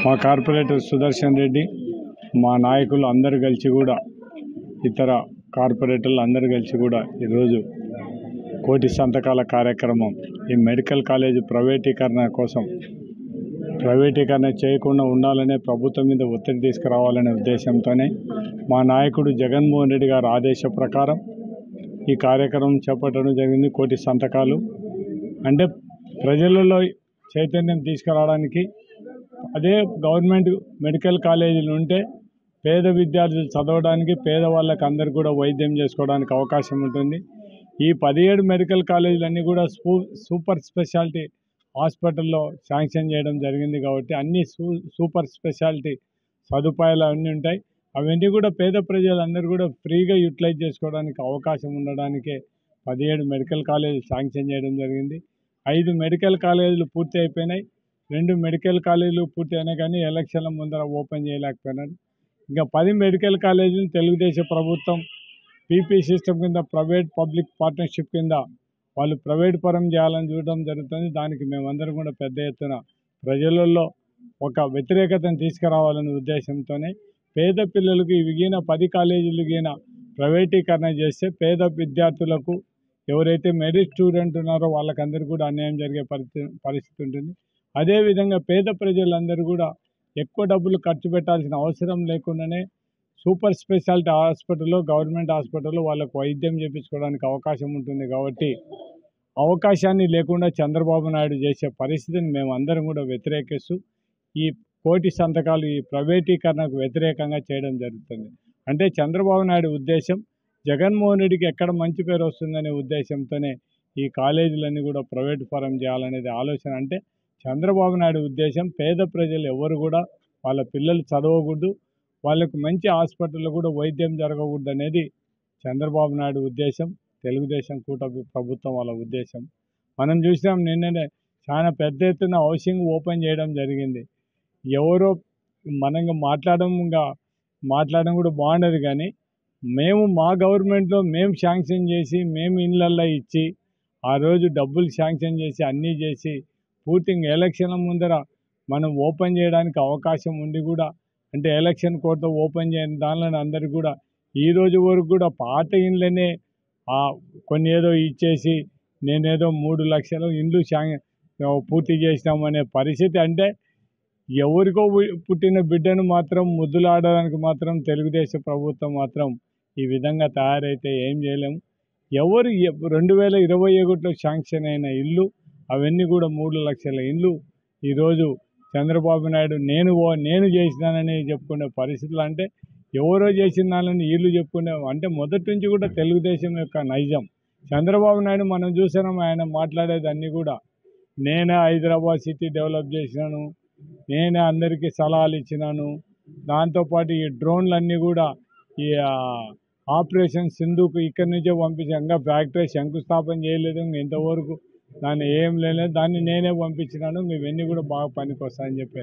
మా కార్పొరేటర్ సుదర్శన్ రెడ్డి మా నాయకులు అందరూ కలిసి కూడా ఇతర కార్పొరేటర్లు అందరూ కలిసి కూడా ఈరోజు కోటి సంతకాల కార్యక్రమం ఈ మెడికల్ కాలేజ్ ప్రైవేటీకరణ కోసం ప్రైవేటీకరణ చేయకుండా ఉండాలనే ప్రభుత్వం మీద ఒత్తిడి తీసుకురావాలనే ఉద్దేశంతోనే మా నాయకుడు జగన్మోహన్ రెడ్డి గారి ఆదేశ ప్రకారం ఈ కార్యక్రమం చేపట్టడం జరిగింది. కోటి సంతకాలు అంటే ప్రజలలో చైతన్యం తీసుకురావడానికి అదే గవర్నమెంట్ మెడికల్ కాలేజీలు ఉంటే పేద విద్యార్థులు చదవడానికి పేదవాళ్ళకి అందరూ కూడా వైద్యం చేసుకోవడానికి అవకాశం ఉంటుంది. ఈ 17 మెడికల్ కాలేజీలన్నీ కూడా సూపర్ స్పెషాలిటీ హాస్పిటల్లో శాంక్షన్ చేయడం జరిగింది కాబట్టి అన్ని సూపర్ స్పెషాలిటీ సదుపాయాలు అన్నీ ఉంటాయి. అవన్నీ కూడా పేద ప్రజలందరూ కూడా ఫ్రీగా యూటిలైజ్ చేసుకోవడానికి అవకాశం ఉండడానికే 17 మెడికల్ కాలేజీలు శాంక్షన్ చేయడం జరిగింది. 5 మెడికల్ కాలేజీలు పూర్తి అయిపోయినాయి. 2 మెడికల్ కాలేజీలు పూర్తి అయినా కానీ ఎలక్షన్ల ముందర ఓపెన్ చేయలేకపోయినారు. ఇంకా 10 మెడికల్ కాలేజీలు తెలుగుదేశం ప్రభుత్వం పీపీ సిస్టమ్ కింద ప్రైవేట్ పబ్లిక్ పార్ట్నర్షిప్ కింద వాళ్ళు ప్రైవేట్ పరం చేయాలని చూడడం జరుగుతుంది. దానికి మేమందరం కూడా పెద్ద ఎత్తున ప్రజలలో ఒక వ్యతిరేకతను తీసుకురావాలనే ఉద్దేశంతోనే పేద పిల్లలకు ఇవిగిన 10 కాలేజీలు గిన ప్రైవేటీకరణ చేస్తే పేద విద్యార్థులకు ఎవరైతే మెరిట్ స్టూడెంట్ ఉన్నారో వాళ్ళకందరూ కూడా అన్యాయం జరిగే పరిస్థితి ఉంటుంది. అదేవిధంగా పేద ప్రజలందరూ కూడా ఎక్కువ డబ్బులు ఖర్చు పెట్టాల్సిన అవసరం లేకుండానే సూపర్ స్పెషాలిటీ హాస్పిటల్లో గవర్నమెంట్ హాస్పిటల్లో వాళ్ళకు వైద్యం చేయించుకోవడానికి అవకాశం ఉంటుంది. కాబట్టి అవకాశాన్ని లేకుండా చంద్రబాబు నాయుడు చేసే పరిస్థితిని మేము అందరం కూడా వ్యతిరేకిస్తూ ఈ కోటి సంతకాలు ఈ ప్రైవేటీకరణకు వ్యతిరేకంగా చేయడం జరుగుతుంది. అంటే చంద్రబాబు నాయుడు ఉద్దేశం జగన్మోహన్ రెడ్డికి ఎక్కడ మంచి పేరు వస్తుందనే ఉద్దేశంతోనే ఈ కాలేజీలన్నీ కూడా ప్రైవేట్ ఫారం చేయాలనేది ఆలోచన. అంటే చంద్రబాబు నాయుడు ఉద్దేశం పేద ప్రజలు ఎవరు కూడా వాళ్ళ పిల్లలు చదవకూడదు, వాళ్ళకు మంచి హాస్పిటల్లో కూడా వైద్యం జరగకూడదు అనేది చంద్రబాబు నాయుడు ఉద్దేశం, తెలుగుదేశం కూటమి ప్రభుత్వం వాళ్ళ ఉద్దేశం. మనం చూసినాం నిన్ననే చాలా పెద్ద ఎత్తున హౌసింగ్ ఓపెన్ చేయడం జరిగింది. ఎవరో మనంగా మాట్లాడడం కూడా బాగుండదు. కానీ మేము మా గవర్నమెంట్లో మేము శాంక్షన్ చేసి మేము ఇళ్ళల్లో ఇచ్చి ఆ రోజు డబ్బులు శాంక్షన్ చేసి అన్నీ చేసి పూర్తిగా ఎలక్షన్ల ముందర మనం ఓపెన్ చేయడానికి అవకాశం ఉండి కూడా అంటే ఎలక్షన్ కోడ్తో ఓపెన్ చేయని దానిలో అందరికీ కూడా ఈ రోజు వరకు కూడా పాత ఇండ్లనే కొన్ని ఏదో ఇచ్చేసి నేనేదో 3 లక్షల ఇండ్లు పూర్తి చేసినామనే పరిస్థితి. అంటే ఎవరికో పుట్టిన బిడ్డను మాత్రం ముద్దులాడడానికి మాత్రం తెలుగుదేశం ప్రభుత్వం మాత్రం ఈ విధంగా తయారైతే ఏం చేయలేము. 2021లో శాంక్షన్ అయిన ఇల్లు అవన్నీ కూడా 3 లక్షల ఇల్లు ఈరోజు చంద్రబాబు నాయుడు నేను చేసినానని చెప్పుకునే పరిస్థితులు. అంటే ఎవరో చేసిన దానిని వీళ్ళు చెప్పుకునే అంటే మొదటి నుంచి కూడా తెలుగుదేశం యొక్క నైజం. చంద్రబాబు నాయుడు మనం చూసినాం, ఆయన మాట్లాడేది అన్నీ కూడా నేనే హైదరాబాద్ సిటీ డెవలప్ చేసినాను, నేనే అందరికీ సలహాలు ఇచ్చినాను, దాంతోపాటు ఈ డ్రోన్లన్నీ కూడా ఈ ఆపరేషన్ సింధుకు ఇక్కడి నుంచే పంపించాక ఫ్యాక్టరీ శంకుస్థాపన చేయలేదు, ఇంతవరకు దాన్ని ఏం లేదు, దాన్ని నేనే పంపించినాను, ఇవన్నీ కూడా బాగా పనికి వస్తాయని చెప్పి